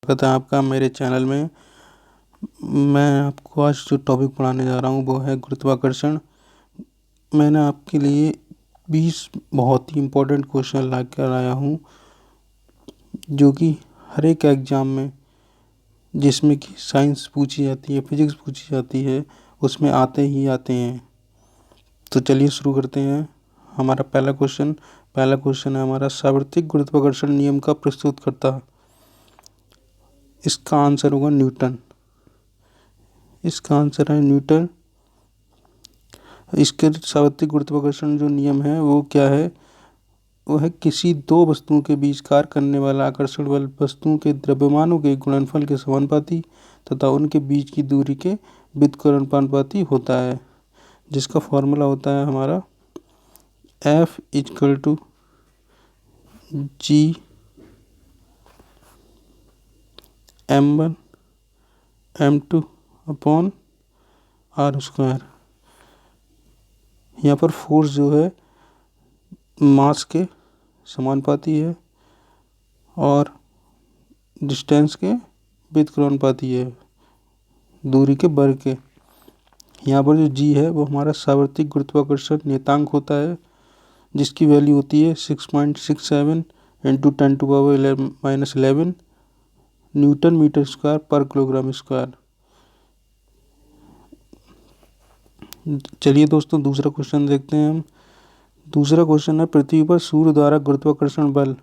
स्वागत है आपका मेरे चैनल में। मैं आपको आज जो टॉपिक पढ़ाने जा रहा हूँ वो है गुरुत्वाकर्षण। मैंने आपके लिए 20 बहुत ही इम्पोर्टेंट क्वेश्चन ला कर आया हूँ, जो कि हर एक एग्ज़ाम में, जिसमें कि साइंस पूछी जाती है, फिजिक्स पूछी जाती है, उसमें आते ही आते हैं। तो चलिए शुरू करते हैं। हमारा पहला क्वेश्चन है हमारा, सार्वत्रिक गुरुत्वाकर्षण नियम का प्रस्तुत करता। इसका आंसर होगा न्यूटन। इसका आंसर है न्यूटन। इसके सार्वत्रिक गुरुत्वाकर्षण जो नियम है वो क्या है? वो है किसी दो वस्तुओं के बीच कार्य करने वाला आकर्षण बल वस्तुओं के द्रव्यमानों के गुणनफल के समानुपाती तथा उनके बीच की दूरी के व्युत्क्रमानुपाती होता है, जिसका फॉर्मूला होता है हमारा F=G m1 m2 upon r²। यहाँ पर फोर्स जो है मास के समानुपाती है और डिस्टेंस के व्युत्क्रमानुपाती है, दूरी के वर्ग के। यहाँ पर जो जी है वो हमारा सार्वत्रिक गुरुत्वाकर्षण नियतांक होता है, जिसकी वैल्यू होती है 6.67 इंटू 10⁻⁻11 न्यूटन मीटर स्क्वायर पर किलोग्राम स्क्वायर। चलिए दोस्तों दूसरा क्वेश्चन देखते हैं हम। दूसरा क्वेश्चन है, पृथ्वी पर सूर्य द्वारा गुरुत्वाकर्षण बल।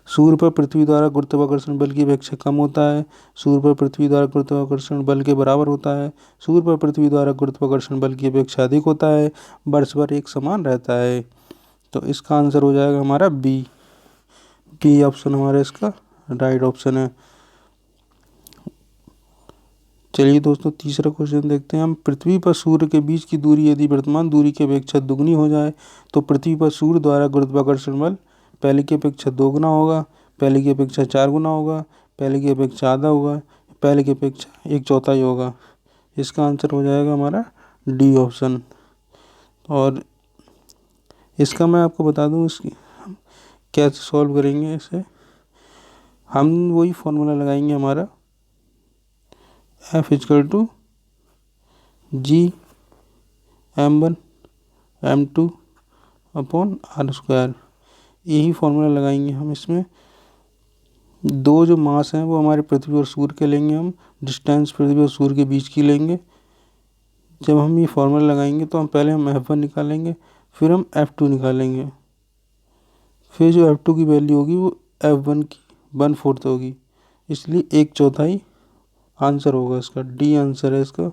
सूर्य पर पृथ्वी द्वारा गुरुत्वाकर्षण बल की अपेक्षा कम होता है। सूर्य पर पृथ्वी द्वारा गुरुत्वाकर्षण बल के बराबर होता है। सूर्य पर पृथ्वी द्वारा गुरुत्वाकर्षण बल की अपेक्षा अधिक होता है। वर्ष भर एक समान रहता है। तो इसका आंसर हो जाएगा हमारा बी ऑप्शन हमारा इसका राइट ऑप्शन है। चलिए दोस्तों तीसरा क्वेश्चन देखते हैं हम। पृथ्वी पर सूर्य के बीच की दूरी यदि वर्तमान दूरी की अपेक्षा दुगनी हो जाए तो पृथ्वी पर सूर्य द्वारा गुरुत्वाकर्षण बल पहले की अपेक्षा 2 गुना होगा, पहले की अपेक्षा 4 गुना होगा, पहले की अपेक्षा आधा होगा, पहले की अपेक्षा 1/4 होगा। इसका आंसर हो जाएगा हमारा डी ऑप्शन। और इसका मैं आपको बता दूं इसकी कैसे सॉल्व करेंगे। इसे हम वही फॉर्मूला लगाएंगे हमारा F=G m1 m2 upon r²। यही फॉर्मूला लगाएंगे हम। इसमें दो जो मास हैं वो हमारे पृथ्वी और सूर्य के लेंगे, हम डिस्टेंस पृथ्वी और सूर्य के बीच की लेंगे। जब हम ये फॉर्मूला लगाएंगे तो हम पहले F1 निकालेंगे, फिर हम F2 निकालेंगे, फिर जो F2 की वैल्यू होगी वो F1 की 1/4 होगी, इसलिए 1/4 आंसर होगा इसका। डी आंसर है इसका।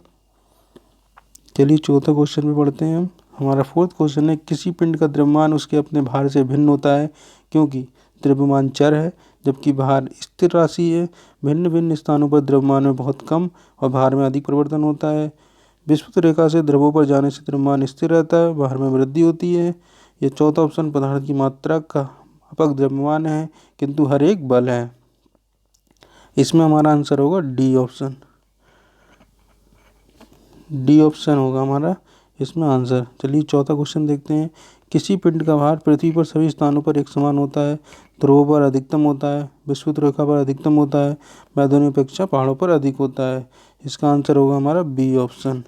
चलिए चौथा क्वेश्चन में पढ़ते हैं हम। हमारा फोर्थ क्वेश्चन है, किसी पिंड का द्रव्यमान उसके अपने भार से भिन्न होता है क्योंकि द्रव्यमान चर है जबकि भार स्थिर राशि है। भिन्न भिन्न स्थानों पर द्रव्यमान में बहुत कम और भार में अधिक परिवर्तन होता है। विषुवत रेखा से ध्रुवों पर जाने से द्रव्यमान स्थिर रहता है, भार में वृद्धि होती है। यह चौथा ऑप्शन पदार्थ की मात्रा का मापक द्रव्यमान है किंतु हर एक बल है। इसमें हमारा आंसर होगा डी ऑप्शन। डी ऑप्शन होगा हमारा इसमें आंसर। चलिए चौथा क्वेश्चन देखते हैं। किसी पिंड का भार पृथ्वी पर सभी स्थानों पर एक समान होता है, ध्रुवों पर अधिकतम होता है, विषुवत रेखा पर अधिकतम होता है, मैदानों की अपेक्षा पहाड़ों पर अधिक होता है। इसका आंसर होगा हमारा बी ऑप्शन।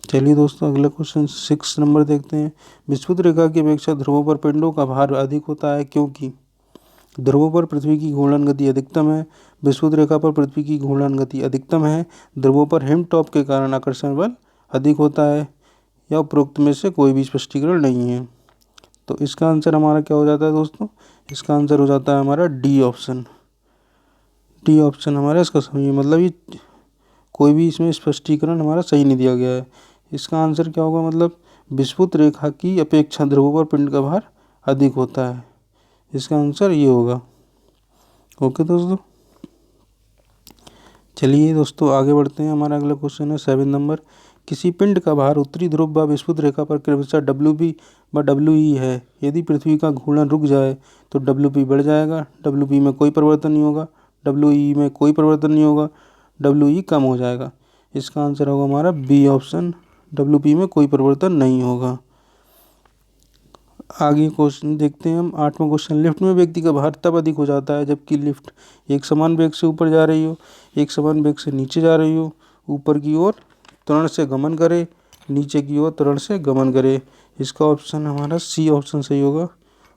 चलिए दोस्तों अगला क्वेश्चन 6 नंबर देखते हैं। विषुवत रेखा की अपेक्षा ध्रुवों पर पिंडों का भार अधिक होता है क्योंकि ध्रुवों पर पृथ्वी की घूर्णन गति अधिकतम है, विषुवत रेखा पर पृथ्वी की घूर्णन गति अधिकतम है, ध्रुवों पर हिम टॉप के कारण आकर्षण बल अधिक होता है, या उपरोक्त में से कोई भी स्पष्टीकरण नहीं है। तो इसका आंसर हमारा क्या हो जाता है दोस्तों? इसका आंसर हो जाता है हमारा डी ऑप्शन। डी ऑप्शन हमारा इसका सही है, मतलब ये कोई भी इसमें स्पष्टीकरण हमारा सही नहीं दिया गया है। इसका आंसर क्या होगा? मतलब विषुवत रेखा की अपेक्षा ध्रुवों पर पिंड का भार अधिक होता है। इसका आंसर ये होगा। ओके दोस्तों, चलिए दोस्तों आगे बढ़ते हैं। हमारा अगला क्वेश्चन है 7 नंबर। किसी पिंड का भार उत्तरी ध्रुव व विषुवत रेखा पर क्रमशः WB व WE है। यदि पृथ्वी का घूर्णन रुक जाए तो WB बढ़ जाएगा, WB में कोई परिवर्तन नहीं होगा, WE में कोई परिवर्तन नहीं होगा, WE कम हो जाएगा। इसका आंसर होगा हमारा बी ऑप्शन। WB में कोई परिवर्तन नहीं होगा। आगे क्वेश्चन देखते हैं हम। 8वां क्वेश्चन, लिफ्ट में व्यक्ति का भार तब अधिक हो जाता है जबकि लिफ्ट एक समान वेग से ऊपर जा रही हो, एक समान वेग से नीचे जा रही हो, ऊपर की ओर त्वरण से गमन करे, नीचे की ओर त्वरण से गमन करे। इसका ऑप्शन हमारा सी ऑप्शन सही होगा।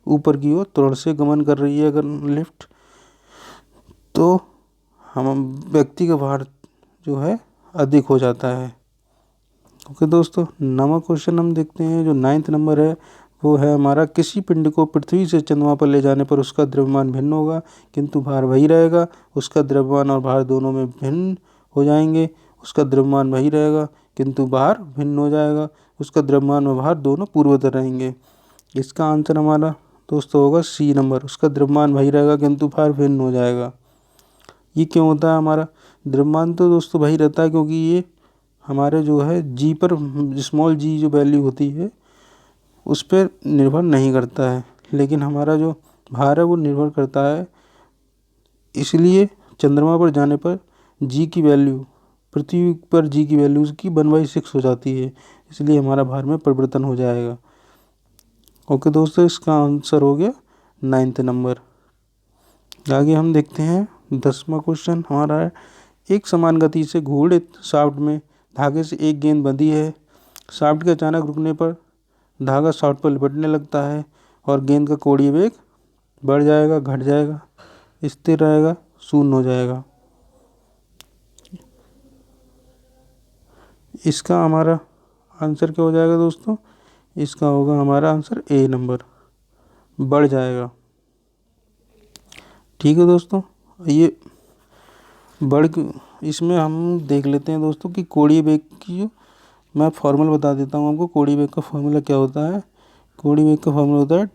ऊपर की ओर त्वरण से गमन कर रही है अगर लिफ्ट, तो हम व्यक्ति का भार जो है अधिक हो जाता है। ओके दोस्तों, 9वां क्वेश्चन हम देखते हैं। जो 9th नंबर है वो है हमारा, किसी पिंड को पृथ्वी से चंद्रमा पर ले जाने पर उसका द्रव्यमान भिन्न होगा किंतु भार वही रहेगा। उसका द्रव्यमान और भार दोनों में भिन्न हो जाएंगे। उसका द्रव्यमान वही रहेगा किंतु भार भिन्न हो जाएगा। उसका द्रव्यमान और भार दोनों पूर्वोत्तर रहेंगे। इसका आंसर हमारा दोस्तों होगा सी नंबर। उसका द्रव्यमान वही रहेगा किंतु भार भिन्न हो जाएगा। ये क्यों होता है? हमारा द्रव्यमान तो दोस्तों वही रहता है क्योंकि ये हमारे जो है जी पर, स्मॉल जी जो वैल्यू होती है उस पर निर्भर नहीं करता है, लेकिन हमारा जो भार है वो निर्भर करता है। इसलिए चंद्रमा पर जाने पर जी की वैल्यू पृथ्वी पर जी की वैल्यू की 1/6 हो जाती है, इसलिए हमारा भार में परिवर्तन हो जाएगा। ओके दोस्तों, इसका आंसर हो गया 9th नंबर। आगे हम देखते हैं 10वां क्वेश्चन हमारा है, एक समान गति से घूर्णित शाफ्ट में धागे से एक गेंद बंधी है। शाफ्ट के अचानक रुकने पर धागा शाफ्ट पर लिपटने लगता है और गेंद का कोणीय वेग बढ़ जाएगा, घट जाएगा, स्थिर रहेगा, शून्य हो जाएगा। इसका हमारा आंसर क्या हो जाएगा दोस्तों? इसका होगा हमारा आंसर ए नंबर, बढ़ जाएगा। ठीक है दोस्तों, ये बढ़ इसमें हम देख लेते हैं दोस्तों कि कोणीय वेग की जो मैं फॉर्मूला बता देता हूँ आपको। कोणीय वेग का फॉर्मूला क्या होता है? कोणीय वेग का फॉर्मूला होता है,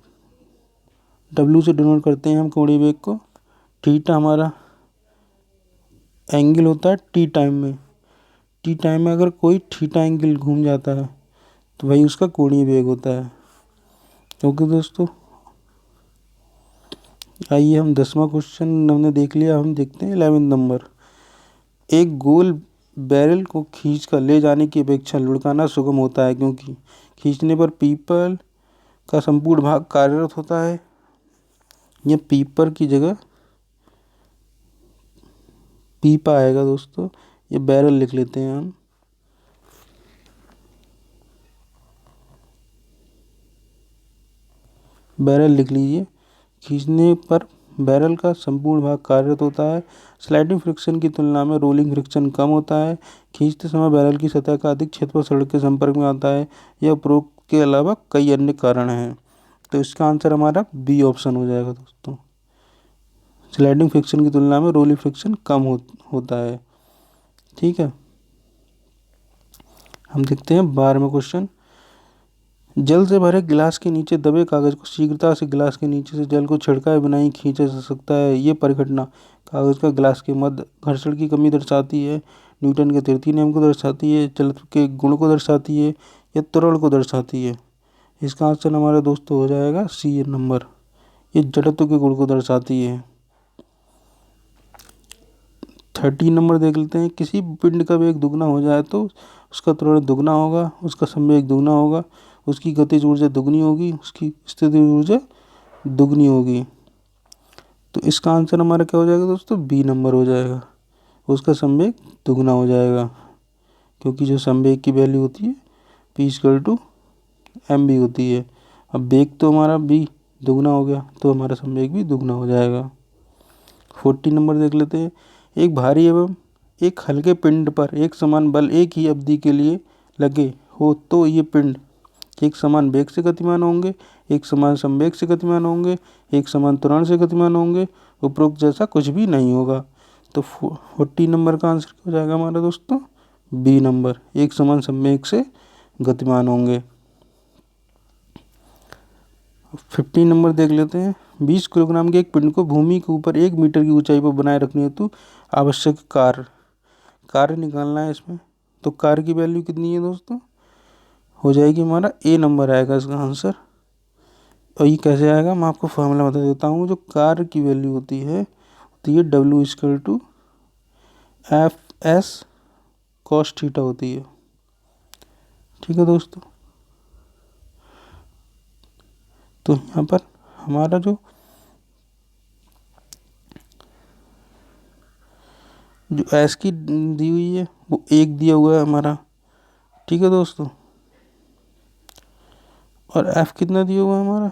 डब्ल्यू से डिनोट करते हैं हम कोणीय वेग को। थीटा हमारा एंगल होता है टी टाइम में। टी टाइम में अगर कोई थीटा एंगल घूम जाता है तो वही उसका कोणीय वेग होता है। ओके दोस्तों, आइए हम 10वां क्वेश्चन हमने देख लिया। हम देखते हैं 11th नंबर। एक गोल बैरल को खींच कर ले जाने की अपेक्षा लुढ़काना सुगम होता है क्योंकि खींचने पर पीपल का संपूर्ण भाग कार्यरत होता है। ये पीपर की जगह पीपा आएगा दोस्तों, ये बैरल लिख लेते हैं हम। बैरल लिख लीजिए। खींचने पर बैरल का संपूर्ण भाग कार्यरत होता है। स्लाइडिंग फ्रिक्शन की तुलना में रोलिंग फ्रिक्शन कम होता है। खींचते समय बैरल की सतह का अधिक क्षेत्रफल सड़क के संपर्क में आता है। यह उपरोक्त के अलावा कई अन्य कारण हैं। तो इसका आंसर हमारा बी ऑप्शन हो जाएगा दोस्तों। स्लाइडिंग फ्रिक्शन की तुलना में रोलिंग फ्रिक्शन कम होता है। ठीक है, हम देखते हैं 12वां क्वेश्चन। जल से भरे गिलास के नीचे दबे कागज को शीघ्रता से गिलास के नीचे से जल को छिड़काए बिना ही खींचा जा सकता है। ये परिघटना कागज का गिलास के मध्य घर्षण की कमी दर्शाती है, न्यूटन के तृतीय नियम को दर्शाती है, जड़त्व के गुण को दर्शाती है, या त्वरण को दर्शाती है। इसका आंसर हमारा दोस्तों हो जाएगा सी नंबर, ये जड़त्व के गुण को दर्शाती है। 13 नंबर देख लेते हैं। किसी पिंड का वेग दुगना हो जाए तो उसका त्वरण दुगना होगा, उसका संवेग दुगना होगा, उसकी गतिज ऊर्जा दुगनी होगी, उसकी स्थितिज ऊर्जा दुगनी होगी। तो इसका आंसर हमारा क्या हो जाएगा दोस्तों? बी नंबर हो जाएगा, उसका संवेग दुगना हो जाएगा, क्योंकि जो संवेग की वैल्यू होती है P=mv होती है। अब वेग तो हमारा बी दुगना हो गया तो हमारा संवेग भी दुगना हो जाएगा। 14 नंबर देख लेते हैं। एक भारी एवं एक हल्के पिंड पर एक समान बल एक ही अवधि के लिए लगे हो तो ये पिंड एक समान वेग से गतिमान होंगे, एक समान संवेग से गतिमान होंगे, एक समान त्वरण से गतिमान होंगे, उपरोक्त जैसा कुछ भी नहीं होगा। तो 40 नंबर का आंसर क्या हो जाएगा हमारा दोस्तों? बी नंबर, एक समान संवेग से गतिमान होंगे। 15 नंबर देख लेते हैं। 20 किलोग्राम के एक पिंड को भूमि के ऊपर 1 मीटर की ऊंचाई पर बनाए रखने हेतु आवश्यक कार्य निकालना है इसमें। तो कार्य की वैल्यू कितनी है दोस्तों? हो जाएगी हमारा ए नंबर आएगा इसका आंसर। और ये कैसे आएगा मैं आपको फॉर्मूला बता देता हूँ। जो कार्य की वैल्यू होती है तो ये W=F(s) cos थीटा होती है। ठीक है दोस्तों, तो यहाँ पर हमारा जो एस की दी हुई है वो 1 दिया हुआ है हमारा, ठीक है दोस्तों। और एफ कितना दिया हुआ है हमारा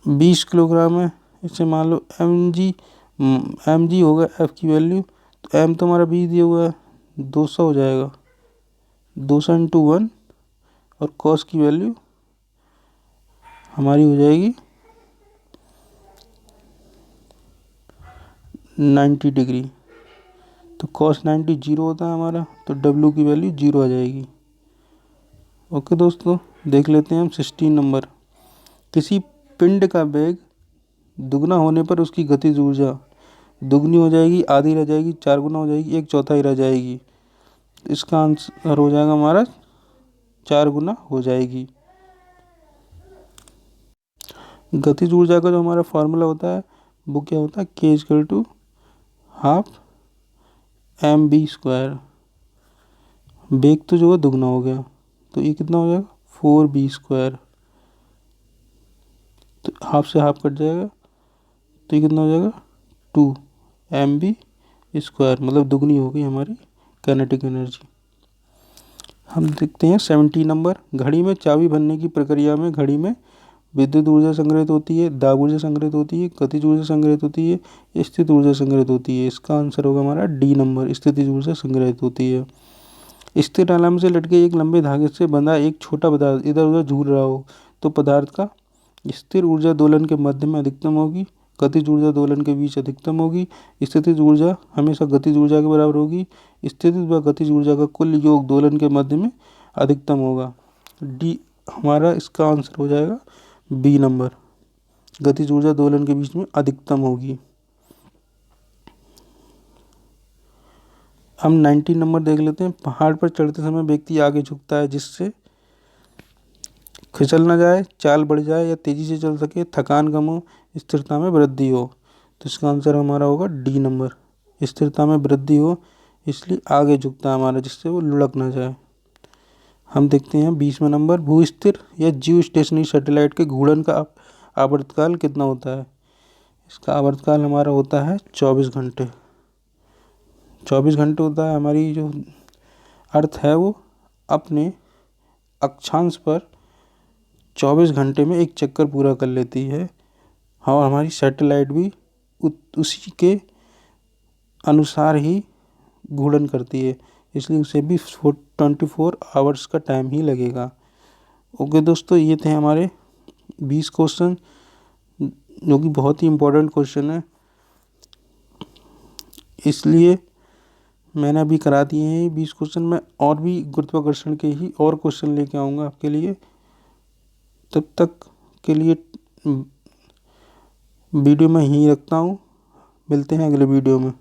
20 किलोग्राम है। इससे मान लो एम जी होगा एफ की वैल्यू, तो एम तो हमारा 20 दिया हुआ है, 200 हो जाएगा, 200 इंटू 1, और कॉस की वैल्यू हमारी हो जाएगी 90 डिग्री। तो कॉस 90 जीरो होता है हमारा, तो डब्ल्यू की वैल्यू जीरो आ जाएगी। ओके दोस्तों, देख लेते हैं हम 16 नंबर। किसी पिंड का वेग दुगना होने पर उसकी गतिज ऊर्जा दुगनी हो जाएगी, आधी रह जाएगी, 4 गुना हो जाएगी, 1/4 रह जाएगी। इसका आंसर हो जाएगा हमारा 4 गुना हो जाएगी। गतिज ऊर्जा का जो हमारा फार्मूला होता है वो क्या होता है, के equal to half m v squared. वेग तो जो है दुगना हो गया, तो ये कितना हो जाएगा 4b स्क्वायर। तो हाफ से हाफ कट जाएगा, तो ये कितना हो जाएगा 2 mb स्क्वायर, मतलब दुगनी हो गई हमारी काइनेटिक एनर्जी। हम देखते हैं 70 नंबर। घड़ी में चाबी भरने की प्रक्रिया में घड़ी में विद्युत ऊर्जा संग्रहित होती है, दाब ऊर्जा संग्रहित होती है, गतिज ऊर्जा संग्रहित होती है, स्थित ऊर्जा संग्रहित होती है। इसका आंसर होगा हमारा डी नंबर, स्थितिज ऊर्जा संग्रहित होती है। स्थिर अलार्म से लटके एक लंबे धागे से बंधा एक छोटा पदार्थ इधर उधर झूल रहा हो तो पदार्थ का स्थिर ऊर्जा दोलन के मध्य में अधिकतम होगी, गतिज ऊर्जा दोलन के बीच अधिकतम होगी, स्थितिज ऊर्जा हमेशा गतिज ऊर्जा के बराबर होगी, स्थितिज व गतिज ऊर्जा का कुल योग दोलन के मध्य में अधिकतम होगा। डी हमारा इसका आंसर हो जाएगा बी नंबर, गतिज ऊर्जा दोलन के बीच में अधिकतम होगी। हम 19 नंबर देख लेते हैं। पहाड़ पर चढ़ते समय व्यक्ति आगे झुकता है जिससे फिसल न जाए, चाल बढ़ जाए या तेजी से चल सके, थकान कम हो, स्थिरता में वृद्धि हो। तो इसका आंसर हमारा होगा डी नंबर, स्थिरता में वृद्धि हो इसलिए आगे झुकता है हमारा, जिससे वो लुढ़क ना जाए। हम देखते हैं 20वां नंबर। भू स्थिर या जीव स्टेशनरी सैटेलाइट के घूर्णन का आवर्तकाल कितना होता है। इसका आवर्तकाल हमारा होता है 24 घंटे। 24 घंटे होता है। हमारी जो अर्थ है वो अपने अक्षांश पर 24 घंटे में एक चक्कर पूरा कर लेती है, और हमारी सैटेलाइट भी उसी के अनुसार ही घूर्णन करती है, इसलिए उसे भी 24 आवर्स का टाइम ही लगेगा। ओके दोस्तों, ये थे हमारे 20 क्वेश्चन, जो कि बहुत ही इम्पोर्टेंट क्वेश्चन है, इसलिए मैंने अभी करा दिए हैं 20 क्वेश्चन। मैं और भी गुरुत्वाकर्षण के ही और क्वेश्चन लेके आऊँगा आपके लिए। तब तक के लिए वीडियो में यहीं रखता हूँ, मिलते हैं अगले वीडियो में।